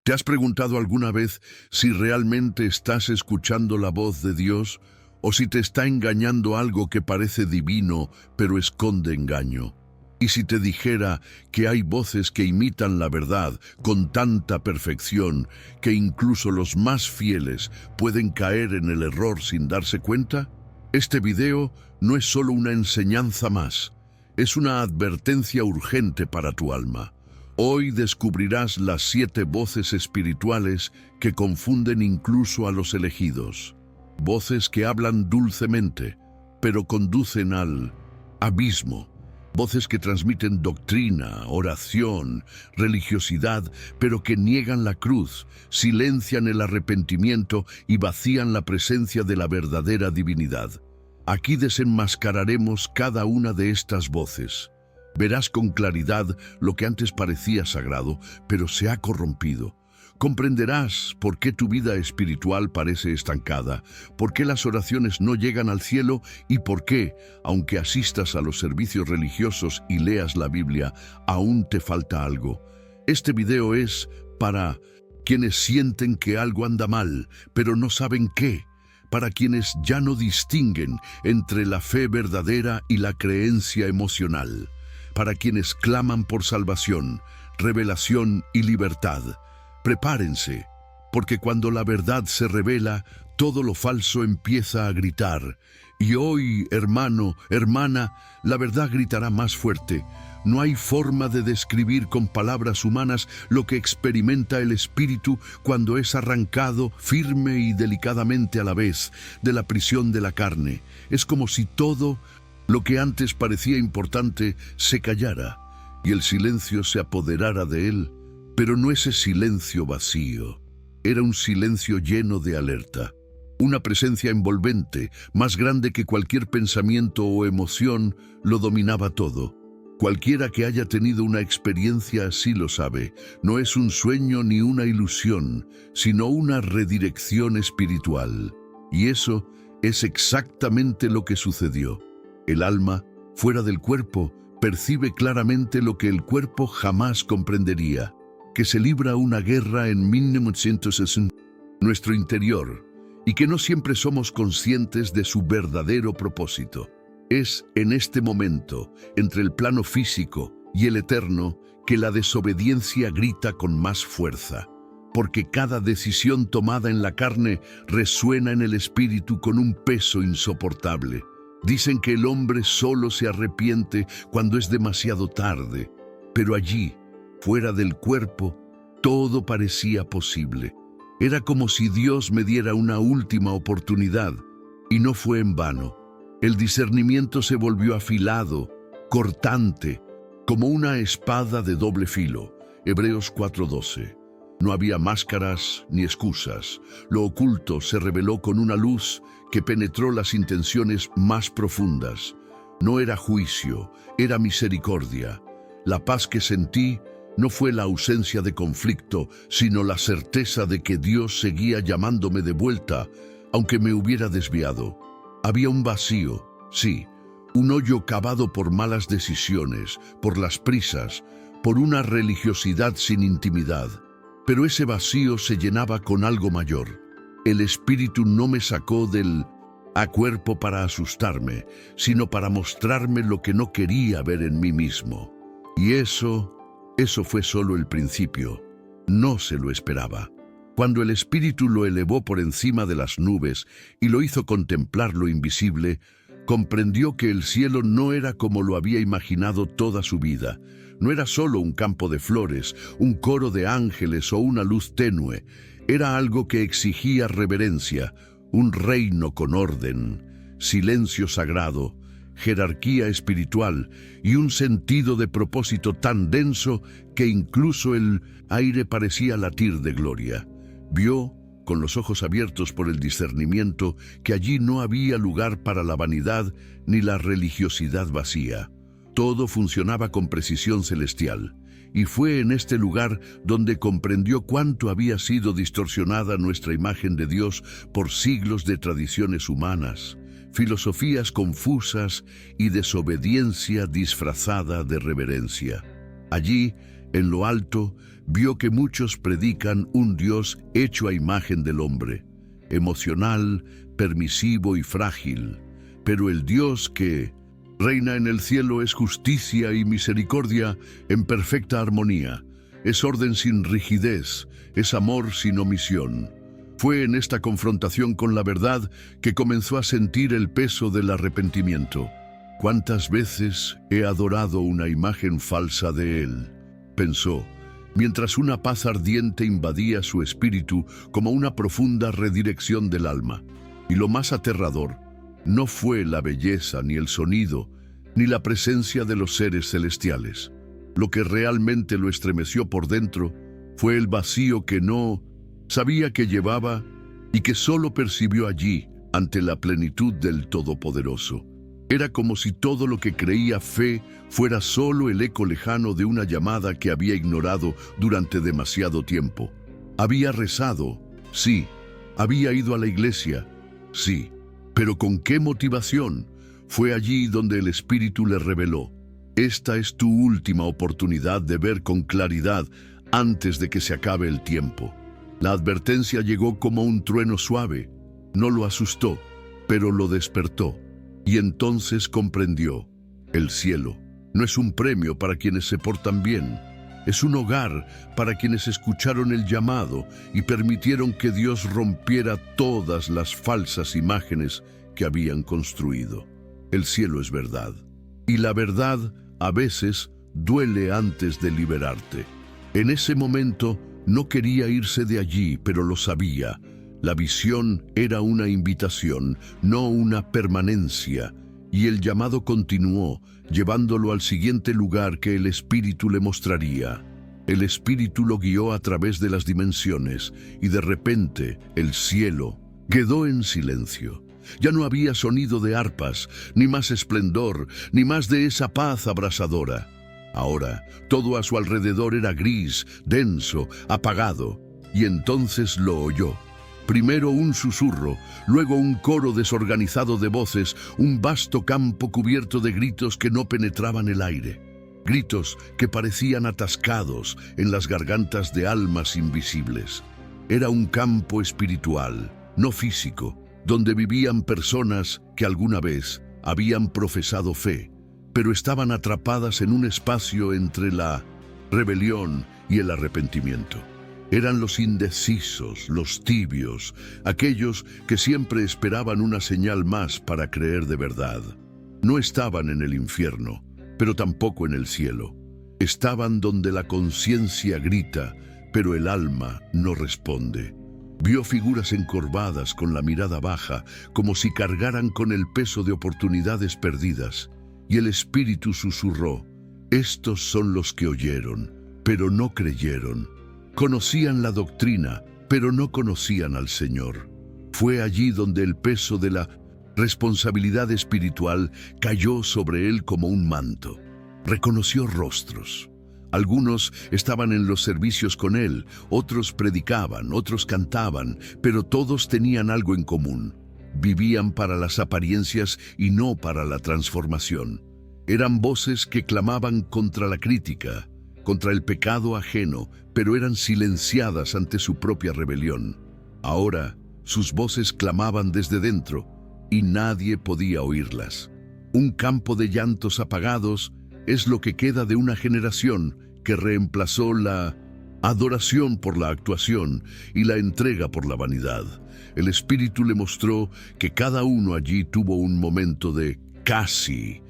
¿Te has preguntado alguna vez si realmente estás escuchando la voz de Dios o si te está engañando algo que parece divino pero esconde engaño? Y si te dijera que hay voces que imitan la verdad con tanta perfección que incluso los más fieles pueden caer en el error sin darse cuenta? Este video no es solo una enseñanza más, es una advertencia urgente para tu alma. Hoy descubrirás las 7 voces espirituales que confunden incluso a los elegidos. Voces que hablan dulcemente, pero conducen al abismo. Voces que transmiten doctrina, oración, religiosidad, pero que niegan la cruz, silencian el arrepentimiento y vacían la presencia de la verdadera divinidad. Aquí desenmascararemos cada una de estas voces. Verás con claridad lo que antes parecía sagrado, pero se ha corrompido. Comprenderás por qué tu vida espiritual parece estancada, por qué las oraciones no llegan al cielo y por qué, aunque asistas a los servicios religiosos y leas la Biblia, aún te falta algo. Este video es para quienes sienten que algo anda mal, pero no saben qué. Para quienes ya no distinguen entre la fe verdadera y la creencia emocional. Para quienes claman por salvación, revelación y libertad. Prepárense, porque cuando la verdad se revela, todo lo falso empieza a gritar. Y hoy, hermano, hermana, la verdad gritará más fuerte. No hay forma de describir con palabras humanas lo que experimenta el espíritu cuando es arrancado firme y delicadamente a la vez de la prisión de la carne. Es como si todo lo que antes parecía importante se callara y el silencio se apoderara de él. Pero no ese silencio vacío, era un silencio lleno de alerta. Una presencia envolvente, más grande que cualquier pensamiento o emoción, lo dominaba todo. Cualquiera que haya tenido una experiencia así lo sabe. No es un sueño ni una ilusión, sino una redirección espiritual. Y eso es exactamente lo que sucedió. El alma, fuera del cuerpo, percibe claramente lo que el cuerpo jamás comprendería, que se libra una guerra en 1960, nuestro interior, y que no siempre somos conscientes de su verdadero propósito. Es en este momento, entre el plano físico y el eterno, que la desobediencia grita con más fuerza, porque cada decisión tomada en la carne resuena en el espíritu con un peso insoportable. Dicen que el hombre solo se arrepiente cuando es demasiado tarde, pero allí, fuera del cuerpo, todo parecía posible. Era como si Dios me diera una última oportunidad, y no fue en vano. El discernimiento se volvió afilado, cortante, como una espada de doble filo. Hebreos 4:12. No había máscaras ni excusas. Lo oculto se reveló con una luz que penetró las intenciones más profundas. No era juicio, era misericordia. La paz que sentí no fue la ausencia de conflicto, sino la certeza de que Dios seguía llamándome de vuelta, aunque me hubiera desviado. Había un vacío, sí, un hoyo cavado por malas decisiones, por las prisas, por una religiosidad sin intimidad. Pero ese vacío se llenaba con algo mayor. El espíritu no me sacó del cuerpo para asustarme, sino para mostrarme lo que no quería ver en mí mismo. Y eso fue solo el principio. No se lo esperaba. Cuando el espíritu lo elevó por encima de las nubes y lo hizo contemplar lo invisible, comprendió que el cielo no era como lo había imaginado toda su vida. No era solo un campo de flores, un coro de ángeles o una luz tenue. Era algo que exigía reverencia, un reino con orden, silencio sagrado, jerarquía espiritual y un sentido de propósito tan denso que incluso el aire parecía latir de gloria. Vio, con los ojos abiertos por el discernimiento, que allí no había lugar para la vanidad ni la religiosidad vacía. Todo funcionaba con precisión celestial, y fue en este lugar donde comprendió cuánto había sido distorsionada nuestra imagen de Dios por siglos de tradiciones humanas, filosofías confusas y desobediencia disfrazada de reverencia. Allí, en lo alto, vio que muchos predican un Dios hecho a imagen del hombre, emocional, permisivo y frágil, pero el Dios que reina en el cielo es justicia y misericordia en perfecta armonía, es orden sin rigidez, es amor sin omisión. Fue en esta confrontación con la verdad que comenzó a sentir el peso del arrepentimiento. ¿Cuántas veces he adorado una imagen falsa de él?, pensó, mientras una paz ardiente invadía su espíritu como una profunda redirección del alma. Y lo más aterrador no fue la belleza, ni el sonido, ni la presencia de los seres celestiales. Lo que realmente lo estremeció por dentro fue el vacío que no sabía que llevaba y que solo percibió allí ante la plenitud del Todopoderoso. Era como si todo lo que creía fe fuera solo el eco lejano de una llamada que había ignorado durante demasiado tiempo. Había rezado, sí. Había ido a la iglesia, sí. Pero ¿con qué motivación? Fue allí donde el Espíritu le reveló: esta es tu última oportunidad de ver con claridad antes de que se acabe el tiempo. La advertencia llegó como un trueno suave. No lo asustó, pero lo despertó. Y entonces comprendió: el cielo no es un premio para quienes se portan bien, es un hogar para quienes escucharon el llamado y permitieron que Dios rompiera todas las falsas imágenes que habían construido. El cielo es verdad, y la verdad a veces duele antes de liberarte. En ese momento no quería irse de allí, pero lo sabía. La visión era una invitación, no una permanencia, y el llamado continuó, llevándolo al siguiente lugar que el Espíritu le mostraría. El Espíritu lo guió a través de las dimensiones, y de repente el cielo quedó en silencio. Ya no había sonido de arpas, ni más esplendor, ni más de esa paz abrasadora. Ahora, todo a su alrededor era gris, denso, apagado, y entonces lo oyó. Primero un susurro, luego un coro desorganizado de voces, un vasto campo cubierto de gritos que no penetraban el aire. Gritos que parecían atascados en las gargantas de almas invisibles. Era un campo espiritual, no físico, donde vivían personas que alguna vez habían profesado fe, pero estaban atrapadas en un espacio entre la rebelión y el arrepentimiento. Eran los indecisos, los tibios, aquellos que siempre esperaban una señal más para creer de verdad. No estaban en el infierno, pero tampoco en el cielo. Estaban donde la conciencia grita, pero el alma no responde. Vio figuras encorvadas con la mirada baja, como si cargaran con el peso de oportunidades perdidas, y el Espíritu susurró: estos son los que oyeron, pero no creyeron. Conocían la doctrina, pero no conocían al Señor. Fue allí donde el peso de la responsabilidad espiritual cayó sobre él como un manto. Reconoció rostros. Algunos estaban en los servicios con él, otros predicaban, otros cantaban, pero todos tenían algo en común. Vivían para las apariencias y no para la transformación. Eran voces que clamaban contra la crítica, contra el pecado ajeno, pero eran silenciadas ante su propia rebelión. Ahora, sus voces clamaban desde dentro, y nadie podía oírlas. Un campo de llantos apagados es lo que queda de una generación que reemplazó la adoración por la actuación y la entrega por la vanidad. El Espíritu le mostró que cada uno allí tuvo un momento de casi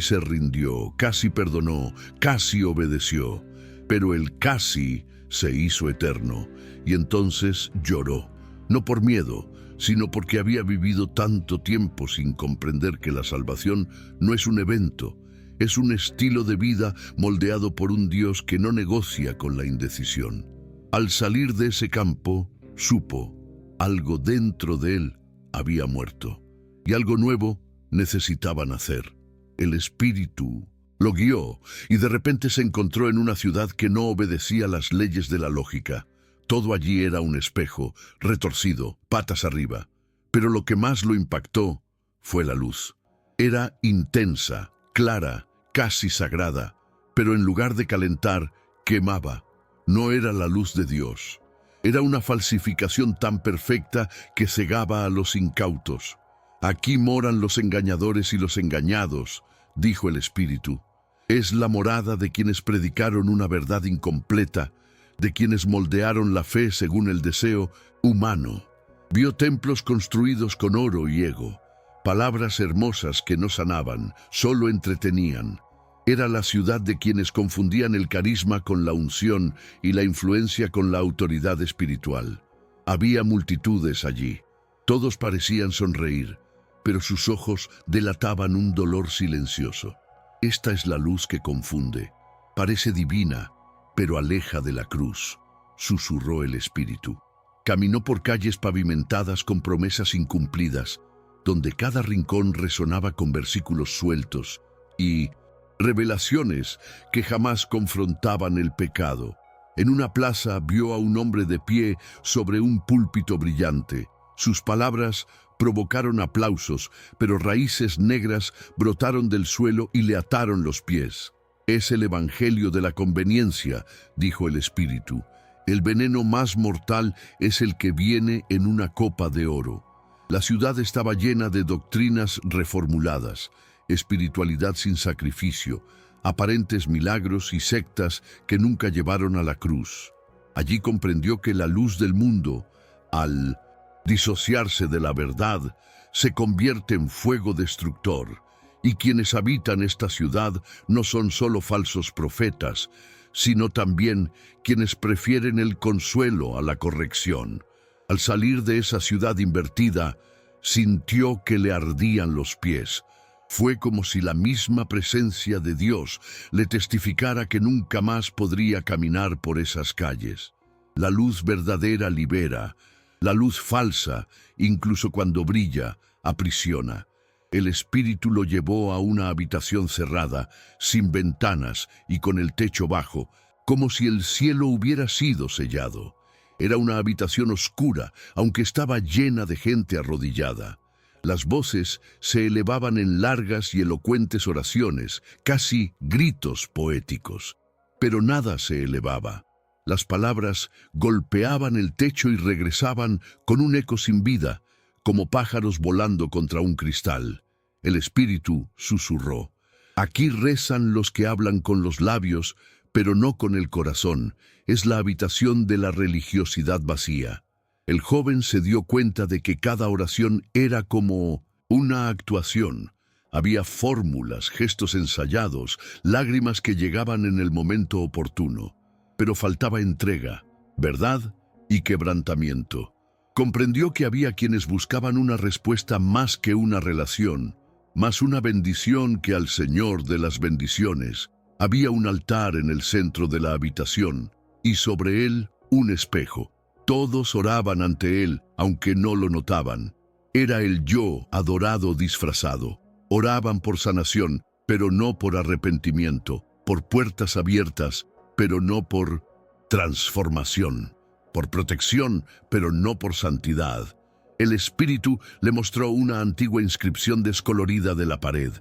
se rindió, casi perdonó, casi obedeció. Pero el casi se hizo eterno, y entonces lloró, no por miedo, sino porque había vivido tanto tiempo sin comprender que la salvación no es un evento, es un estilo de vida moldeado por un Dios que no negocia con la indecisión. Al salir de ese campo, supo, algo dentro de él había muerto, y algo nuevo necesitaba nacer. El Espíritu lo guió, y de repente se encontró en una ciudad que no obedecía las leyes de la lógica. Todo allí era un espejo, retorcido, patas arriba. Pero lo que más lo impactó fue la luz. Era intensa, clara, casi sagrada, pero en lugar de calentar, quemaba. No era la luz de Dios. Era una falsificación tan perfecta que cegaba a los incautos. Aquí moran los engañadores y los engañados, dijo el Espíritu. Es la morada de quienes predicaron una verdad incompleta, de quienes moldearon la fe según el deseo humano. Vio templos construidos con oro y ego, palabras hermosas que no sanaban, solo entretenían. Era la ciudad de quienes confundían el carisma con la unción y la influencia con la autoridad espiritual. Había multitudes allí. Todos parecían sonreír, pero sus ojos delataban un dolor silencioso. Esta es la luz que confunde. Parece divina, pero aleja de la cruz, susurró el Espíritu. Caminó por calles pavimentadas con promesas incumplidas, donde cada rincón resonaba con versículos sueltos y revelaciones que jamás confrontaban el pecado. En una plaza vio a un hombre de pie sobre un púlpito brillante. Sus palabras provocaron aplausos, pero raíces negras brotaron del suelo y le ataron los pies. Es el evangelio de la conveniencia, dijo el Espíritu. El veneno más mortal es el que viene en una copa de oro. La ciudad estaba llena de doctrinas reformuladas, espiritualidad sin sacrificio, aparentes milagros y sectas que nunca llevaron a la cruz. Allí comprendió que la luz del mundo, al disociarse de la verdad, se convierte en fuego destructor, y quienes habitan esta ciudad no son solo falsos profetas, sino también quienes prefieren el consuelo a la corrección. Al salir de esa ciudad invertida, sintió que le ardían los pies. Fue como si la misma presencia de Dios le testificara que nunca más podría caminar por esas calles. La luz verdadera libera, la luz falsa, incluso cuando brilla, aprisiona. El Espíritu lo llevó a una habitación cerrada, sin ventanas y con el techo bajo, como si el cielo hubiera sido sellado. Era una habitación oscura, aunque estaba llena de gente arrodillada. Las voces se elevaban en largas y elocuentes oraciones, casi gritos poéticos. Pero nada se elevaba. Las palabras golpeaban el techo y regresaban con un eco sin vida, como pájaros volando contra un cristal. El Espíritu susurró: «Aquí rezan los que hablan con los labios, pero no con el corazón. Es la habitación de la religiosidad vacía». El joven se dio cuenta de que cada oración era como una actuación. Había fórmulas, gestos ensayados, lágrimas que llegaban en el momento oportuno. Pero faltaba entrega, verdad y quebrantamiento. Comprendió que había quienes buscaban una respuesta más que una relación, más una bendición que al Señor de las bendiciones. Había un altar en el centro de la habitación, y sobre él un espejo. Todos oraban ante él, aunque no lo notaban. Era el yo adorado disfrazado. Oraban por sanación, pero no por arrepentimiento, por puertas abiertas, pero no por transformación, por protección, pero no por santidad. El Espíritu le mostró una antigua inscripción descolorida de la pared.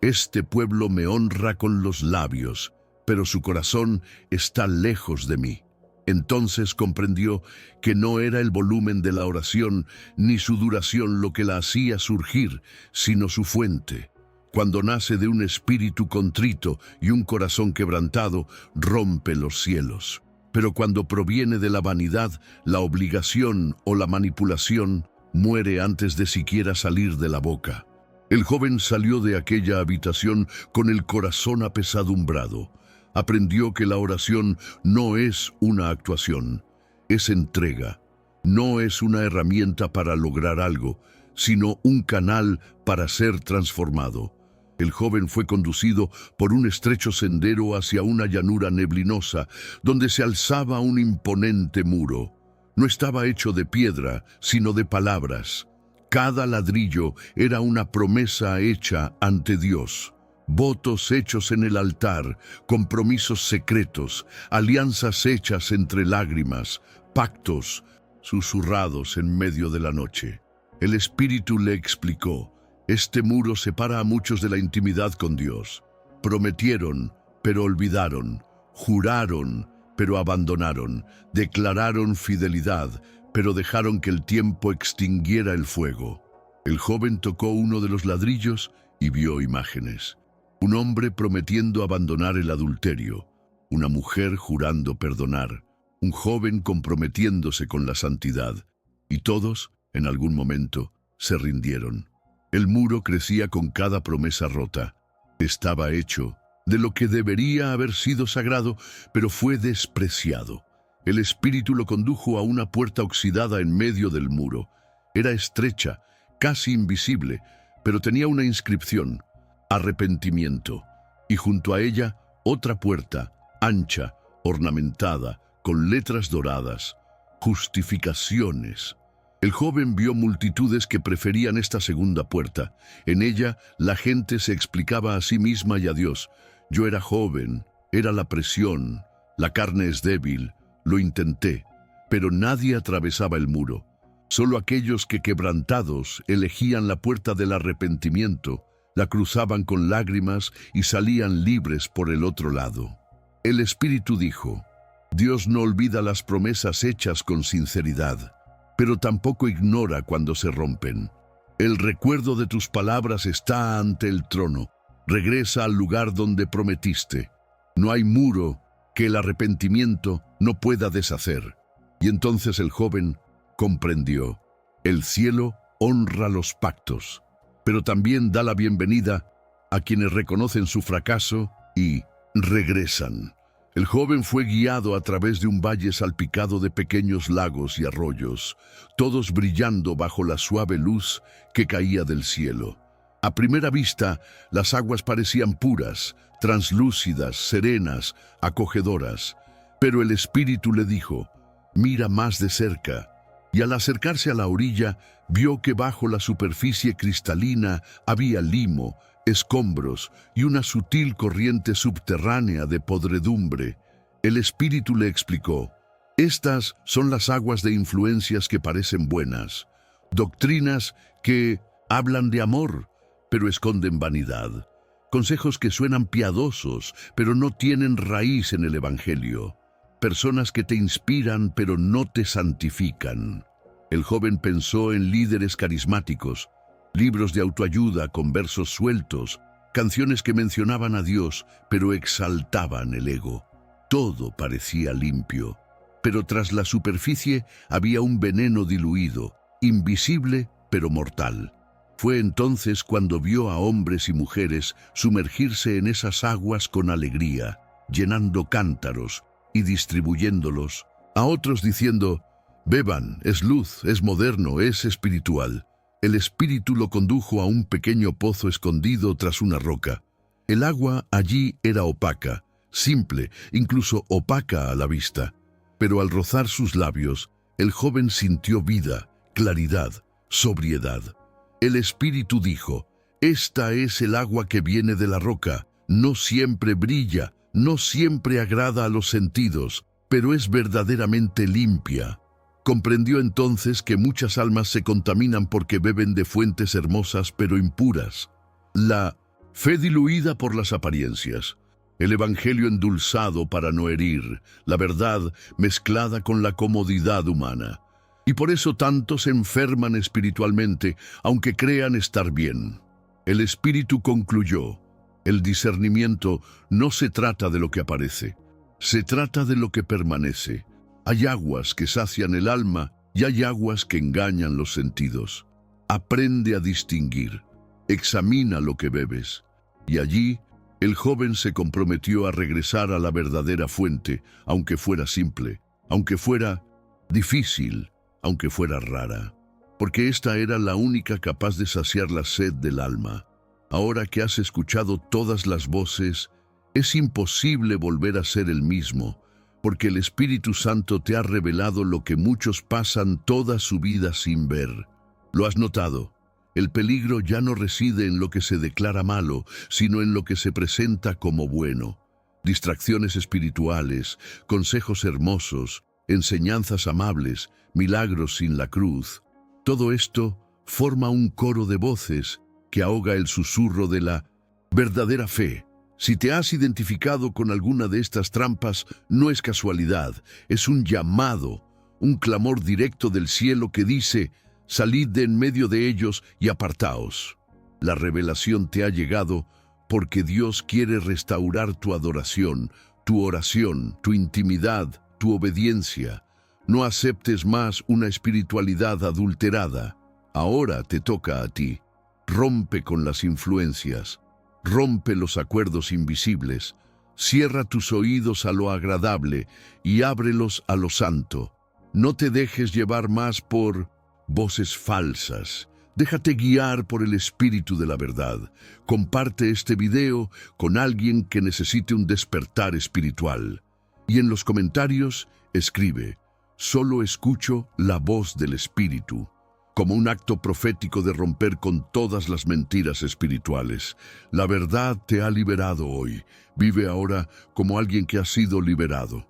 «Este pueblo me honra con los labios, pero su corazón está lejos de mí». Entonces comprendió que no era el volumen de la oración ni su duración lo que la hacía surgir, sino su fuente. Cuando nace de un espíritu contrito y un corazón quebrantado, rompe los cielos. Pero cuando proviene de la vanidad, la obligación o la manipulación, muere antes de siquiera salir de la boca. El joven salió de aquella habitación con el corazón apesadumbrado. Aprendió que la oración no es una actuación, es entrega. No es una herramienta para lograr algo, sino un canal para ser transformado. El joven fue conducido por un estrecho sendero hacia una llanura neblinosa, donde se alzaba un imponente muro. No estaba hecho de piedra, sino de palabras. Cada ladrillo era una promesa hecha ante Dios. Votos hechos en el altar, compromisos secretos, alianzas hechas entre lágrimas, pactos susurrados en medio de la noche. El Espíritu le explicó: «Este muro separa a muchos de la intimidad con Dios. Prometieron, pero olvidaron. Juraron, pero abandonaron, declararon fidelidad, pero dejaron que el tiempo extinguiera el fuego. El joven tocó uno de los ladrillos y vio imágenes. Un hombre prometiendo abandonar el adulterio, una mujer jurando perdonar, un joven comprometiéndose con la santidad, y todos, en algún momento, se rindieron. El muro crecía con cada promesa rota. Estaba hecho de lo que debería haber sido sagrado, pero fue despreciado. El espíritu lo condujo a una puerta oxidada en medio del muro. Era estrecha, casi invisible, pero tenía una inscripción: arrepentimiento, y junto a ella otra puerta, ancha, ornamentada, con letras doradas: justificaciones. El joven vio multitudes que preferían esta segunda puerta. En ella, la gente se explicaba a sí misma y a Dios: yo era joven, era la presión, la carne es débil, lo intenté, pero nadie atravesaba el muro. Solo aquellos que, quebrantados, elegían la puerta del arrepentimiento, la cruzaban con lágrimas y salían libres por el otro lado. El Espíritu dijo: Dios no olvida las promesas hechas con sinceridad, pero tampoco ignora cuando se rompen. El recuerdo de tus palabras está ante el trono. Regresa al lugar donde prometiste. No hay muro que el arrepentimiento no pueda deshacer. Y entonces el joven comprendió: el cielo honra los pactos, pero también da la bienvenida a quienes reconocen su fracaso y regresan. El joven fue guiado a través de un valle salpicado de pequeños lagos y arroyos, todos brillando bajo la suave luz que caía del cielo. A primera vista, las aguas parecían puras, translúcidas, serenas, acogedoras. Pero el Espíritu le dijo: mira más de cerca. Y al acercarse a la orilla, vio que bajo la superficie cristalina había limo, escombros y una sutil corriente subterránea de podredumbre. El Espíritu le explicó: estas son las aguas de influencias que parecen buenas, doctrinas que hablan de amor, pero esconden vanidad, consejos que suenan piadosos, pero no tienen raíz en el Evangelio, personas que te inspiran, pero no te santifican. El joven pensó en líderes carismáticos, libros de autoayuda con versos sueltos, canciones que mencionaban a Dios, pero exaltaban el ego. Todo parecía limpio, pero tras la superficie había un veneno diluido, invisible pero mortal. Fue entonces cuando vio a hombres y mujeres sumergirse en esas aguas con alegría, llenando cántaros y distribuyéndolos, a otros diciendo: beban, es luz, es moderno, es espiritual. El Espíritu lo condujo a un pequeño pozo escondido tras una roca. El agua allí era opaca, simple, incluso opaca a la vista. Pero al rozar sus labios, el joven sintió vida, claridad, sobriedad. El Espíritu dijo: esta es el agua que viene de la roca. No siempre brilla, no siempre agrada a los sentidos, pero es verdaderamente limpia. Comprendió entonces que muchas almas se contaminan porque beben de fuentes hermosas pero impuras. La fe diluida por las apariencias, el Evangelio endulzado para no herir, la verdad mezclada con la comodidad humana. Y por eso tantos se enferman espiritualmente, aunque crean estar bien. El Espíritu concluyó: el discernimiento no se trata de lo que aparece, se trata de lo que permanece. Hay aguas que sacian el alma y hay aguas que engañan los sentidos. Aprende a distinguir, examina lo que bebes. Y allí, el joven se comprometió a regresar a la verdadera fuente, aunque fuera simple, aunque fuera difícil, aunque fuera rara, porque esta era la única capaz de saciar la sed del alma. Ahora que has escuchado todas las voces, es imposible volver a ser el mismo, porque el Espíritu Santo te ha revelado lo que muchos pasan toda su vida sin ver. ¿Lo has notado? El peligro ya no reside en lo que se declara malo, sino en lo que se presenta como bueno. Distracciones espirituales, consejos hermosos, enseñanzas amables, milagros sin la cruz. Todo esto forma un coro de voces que ahoga el susurro de la verdadera fe, Si te has identificado con alguna de estas trampas, no es casualidad, es un llamado, un clamor directo del cielo que dice: salid de en medio de ellos y apartaos. La revelación te ha llegado porque Dios quiere restaurar tu adoración, tu oración, tu intimidad, tu obediencia. No aceptes más una espiritualidad adulterada. Ahora te toca a ti. Rompe con las influencias. Rompe los acuerdos invisibles. Cierra tus oídos a lo agradable y ábrelos a lo santo. No te dejes llevar más por voces falsas. Déjate guiar por el espíritu de la verdad. Comparte este video con alguien que necesite un despertar espiritual. Y en los comentarios escribe: solo escucho la voz del espíritu, como un acto profético de romper con todas las mentiras espirituales. La verdad te ha liberado hoy. Vive ahora como alguien que ha sido liberado.